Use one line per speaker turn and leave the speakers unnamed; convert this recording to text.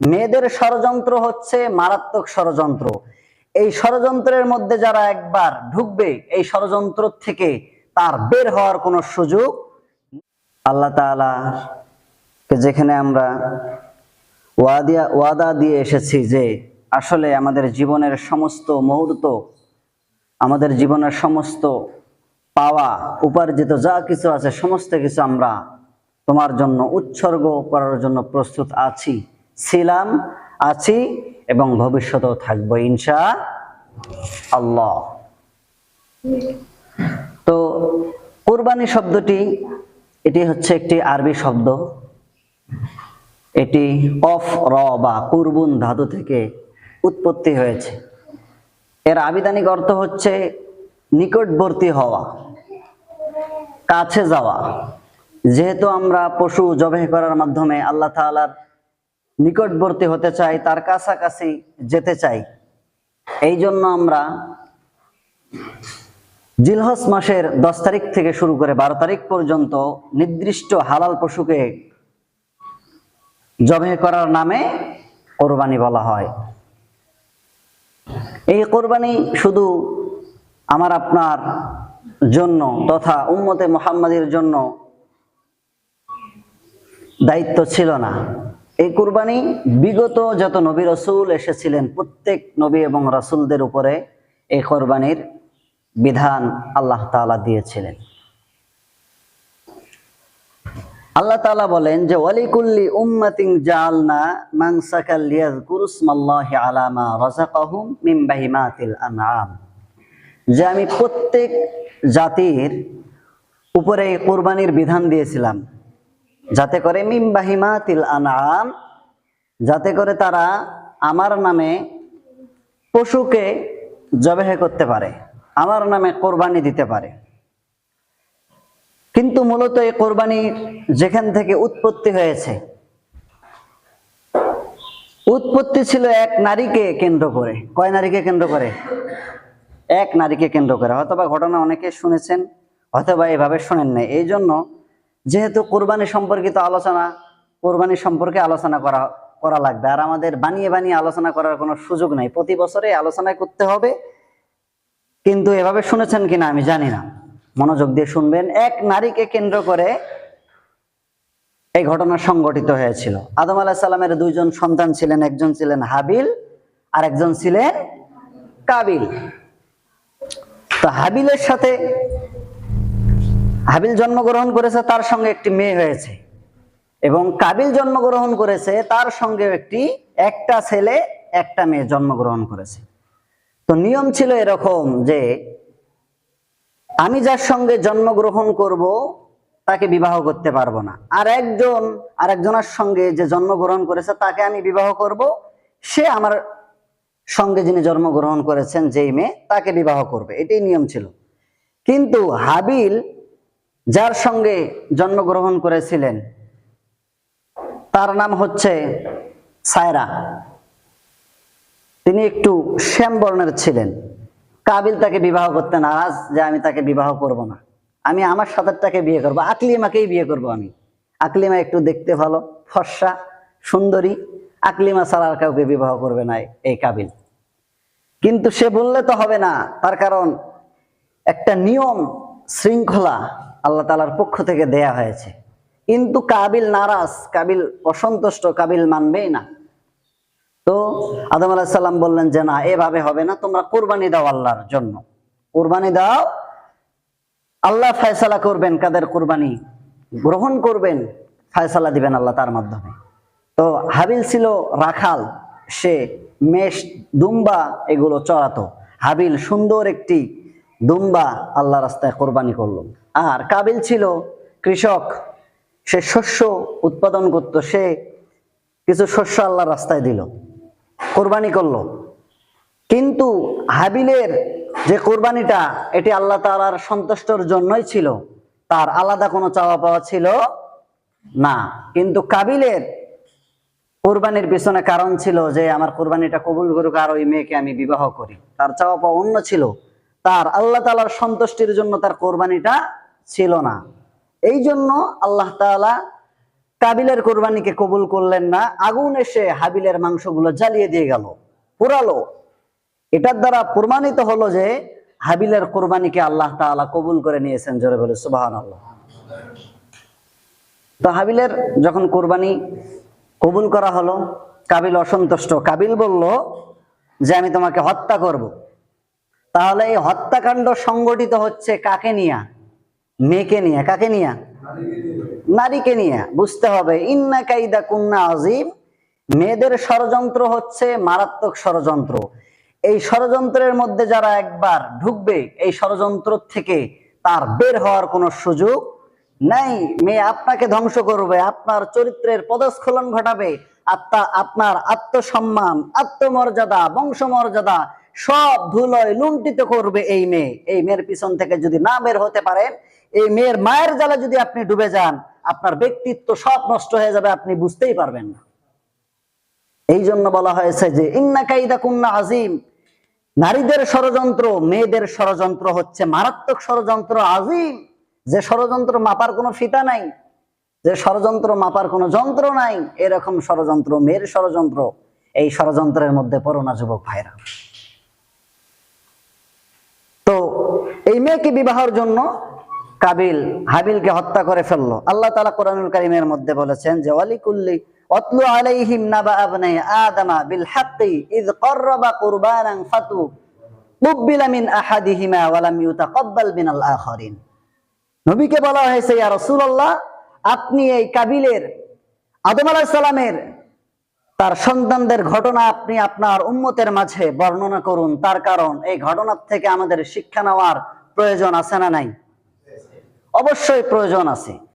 মেয়েদের ষড়যন্ত্র হচ্ছে মারাত্মক ষড়যন্ত্র। এই ষড়যন্ত্রের মধ্যে যারা একবার ঢুকবে, এই ষড়যন্ত্র থেকে তার বের হওয়ার কোনো সুযোগ। আল্লাহ তাআলা যেখানে আমরা ওয়াদা দিয়ে এসেছি যে আসলে আমাদের জীবনের সমস্ত মুহূর্ত, আমাদের জীবনের সমস্ত পাওয়া উপার্জিত যা কিছু আছে সমস্ত কিছু আমরা তোমার জন্য উৎসর্গ করার জন্য প্রস্তুত আছি, ছিলাম, আছি এবং ভবিষ্যতেও থাকবো ইনশাআল্লাহ। তো কুরবানি শব্দটি, এটি হচ্ছে একটি আরবি শব্দ। এটি কফ র বা কুরবুন ধাতু থেকে উৎপত্তি হয়েছে। এর আবিধানিক অর্থ হচ্ছে নিকটবর্তী হওয়া, কাছে যাওয়া। যেহেতু আমরা পশু জবাই করার মাধ্যমে আল্লাহ তাআলার নিকটবর্তী হতে চাই, তার কাছাকাছি যেতে চাই, এই জন্য আমরা জিলহজ মাসের 10 তারিখ থেকে শুরু করে 12 তারিখ পর্যন্ত নির্দিষ্ট হালাল পশুকে জবাই করার নামে কোরবানি বলা হয়। এই কোরবানি শুধু আমার আপনার জন্য তথা উম্মতে মুহাম্মাদের জন্য দায়িত্ব ছিল না। এই কুরবানি বিগত যত নবী রাসূল এসেছিলেন প্রত্যেক নবী এবং রাসূলদের উপরে এই কোরবানির বিধান আল্লাহ তাআলা দিয়েছিলেন। আল্লাহ তাআলা বলেন যে ওয়ালিকুল্লি উম্মাতিন জাআলনা মানসাকাল লিয়াযকুরু ইসমাল্লাহি আলা মা রাযাকাহুম মিন বাহিমাতিল আনআম, যে আমি প্রত্যেক জাতির উপরে কুরবানির বিধান দিয়েছিলাম যাতে করে মিন বাহিমাতিল আনআম, যাতে করে তারা আমার নামে পশুকে জবাই করতে পারে, আমার নামে কোরবানি দিতে পারে। কিন্তু মূলত এই কোরবানির যেখান থেকে উৎপত্তি হয়েছে, উৎপত্তি ছিল এক নারীকে কেন্দ্র করে। কয় নারীকে কেন্দ্র করে? এক নারীকে কেন্দ্র করে। হয়তোবা ঘটনা অনেকে শুনেছেন, হয়তোবা এভাবে শোনেন নাই। এই জন্য যেহেতু কোরবানি সম্পর্কিত আলোচনা, কোরবানি সম্পর্কে আলোচনা করা লাগবে, আর আমাদের বানিয়ে বানিয়ে আলোচনা করার কোনো সুযোগ নাই। প্রতি বছরে আলোচনা করতে হবে, কিন্তু এভাবে শুনেছেন কিনা আমি জানি না, মনোযোগ দিয়ে শুনবেন। এক নারীকে কেন্দ্র করে এই ঘটনা সংঘটিত হয়েছিল। আদম আলাইহিস সালামের দুইজন সন্তান ছিলেন, একজন ছিলেন হাবিল আর একজন ছিলেন কাবিল। তো হাবিলের সাথে, হাবিল জন্মগ্রহণ করেছে, তার সঙ্গে একটি মেয়ে হয়েছে, এবং কাবিল জন্মগ্রহণ করেছে, তার সঙ্গে একটা ছেলে একটা মেয়ে জন্মগ্রহণ করেছে। তো নিয়ম ছিল এরকম যে আমি যার সঙ্গে জন্মগ্রহণ করব তাকে বিবাহ করতে পারবো না, আর একজনের সঙ্গে যে জন্মগ্রহণ করেছে তাকে আমি বিবাহ করব, সে আমার সঙ্গে যিনি জন্মগ্রহণ করেছেন যেই মেয়ে, তাকে বিবাহ করবে, এটাই নিয়ম ছিল। কিন্তু হাবিল যার সঙ্গে জন্মগ্রহণ করেছিলেন তার নাম হচ্ছে সায়রা, তিনি একটু শ্যাম বর্ণের ছিলেন। কাবিল তাকে বিবাহ করতে নারাজ, যে আমি তাকে বিবাহ করব না, আমি আমার সাথেরটাকে বিয়ে করব, আকলিমাকেই বিয়ে করব আমি। আকলিমা একটু দেখতে ভালো, ফর্সা, সুন্দরী, আকলিমা ছাড়া আর কাউকে বিবাহ করবে না এই কাবিল। কিন্তু সে বললে তো হবে না, তার কারণ একটা নিয়ম শৃঙ্খলা আল্লাহ তাআলার পক্ষ থেকে দেয়া হয়েছে। কিন্তু কাবিল নারাজ, কাবিল অসন্তুষ্ট, কাবিল মানবেই না। তো আদম আলাইহিস সালাম বললেন যে না, এভাবে হবে না, তোমরা কুরবানি দাও আল্লাহর জন্য, কুরবানি দাও, আল্লাহ ফয়সালা করবেন, কাদের কুরবানি গ্রহণ করবেন ফয়সালা দিবেন আল্লাহ তার মাধ্যমে। তো হাবিল ছিল রাখাল, সে মেষ, দুম্বা এগুলো চড়াতো। হাবিল সুন্দর একটি দুম্বা আল্লাহ রাস্তায় কোরবানি করলো। আর কাবিল ছিল কৃষক, সে শস্য উৎপাদন করত, সে কিছু শস্য আল্লাহর রাস্তায় দিল, কোরবানি করলো। কিন্তু হাবিলের যে কোরবানিটা, এটি আল্লাহ তাআলার সন্তুষ্টর জন্যই ছিল, তার আলাদা কোনো চাওয়া পাওয়া ছিল না। কিন্তু কাবিলের কোরবানির পিছনে কারণ ছিল যে আমার কোরবানিটা কবুল করুক আর ওই মেয়েকে আমি বিবাহ করি, তার চাওয়া পাওয়া অন্য ছিল, তার আল্লাহ তাআলার সন্তুষ্টির জন্য তার কোরবানিটা ছিল না। এই জন্য আল্লাহ তাআলা কাবিলের কোরবানিকে কবুল করলেন না, আগুন এসে হাবিলের মাংসগুলো জ্বালিয়ে দিয়ে গেল, পোড়ালো। এটার দ্বারা প্রমাণিত হলো যে হাবিলের কোরবানিকে আল্লাহ তাআলা কবুল করে নিয়েছেন। জোরে বলে সুবহানাল্লাহ। তো হাবিলের যখন কোরবানি কবুল করা হলো, কাবিল অসন্তুষ্ট। কাবিল বলল যে আমি তোমাকে হত্যা করব। তাহলে এই হত্যাকাণ্ড সংগঠিত হচ্ছে কাকে নিয়া? মেয়েকে নিয়ে। কাকে নিয়া? নারীকে নিয়ে। বুঝতে হবে ইন্না কাইদা কুন্না আযীম, মেয়েদের ষড়যন্ত্র হচ্ছে মারাত্মক ষড়যন্ত্র। এই ষড়যন্ত্রের মধ্যে যারা একবার ঢুকবে, এই ষড়যন্ত্র থেকে তার বের হওয়ার কোনো সুযোগ নাই। মেয়ে আপনাকে ধ্বংস করবে, আপনার চরিত্রের পদস্খলন ঘটাবে, আপনার আত্মসম্মান, আত্মমর্যাদা, বংশমর্যাদা সব ধুলোয় লুণ্ঠিত করবে এই মেয়ে। এই মেয়ের পিছন থেকে যদি না বের হতে পারেন, এই মেয়ের মায়ের জ্বালা যদি আপনি ডুবে যান, আপনার ব্যক্তিত্ব সব নষ্ট হয়ে যাবে, আপনি বুঝতেই পারবেন না। এই জন্য বলা হয়েছে যে ইন্না কাইদা কুন্না আযীম, নারীদের ষড়যন্ত্র, মেয়েদের ষড়যন্ত্র হচ্ছে মারাত্মক ষড়যন্ত্র, আযীম, যে ষড়যন্ত্র মাপার কোনো ফিতা নাই, যে ষড়যন্ত্র মাপার কোনো যন্ত্র নাই, এরকম ষড়যন্ত্র মেয়ের ষড়যন্ত্র। এই ষড়যন্ত্রের মধ্যে পড়ো না যুবক ভাইরা। তো এই মেয়েকে বিবাহের জন্য কাবিল হাবিলকে হত্যা করে ফেললো। আল্লাহ তাআলা কোরআনুল কারীমের মধ্যে বলেছেন যে ওয়ালিকুল্লি ওয়াতলু আলাইহিম নাবা আবনাই আদামা বিল হাক্কি ইয ক্বাররাবা কুরবানান ফাতু কুব্বিলা মিন আহাদিহিমা ওয়া লাম ইউতাকাব্বাল মিনাল আখারিন। নবীকে বলা হয়েছে, ইয়া রাসূলুল্লাহ, আপনি এই কাবিলের, আদম আলাইহিস সালামের তার সন্তানদের ঘটনা আপনি আপনার উম্মতের মাঝে বর্ণনা করুন। তার কারণ এই ঘটনার থেকে আমাদের শিক্ষা নেওয়ার প্রয়োজন আছে না নাই? অবশ্যই প্রয়োজন আছে।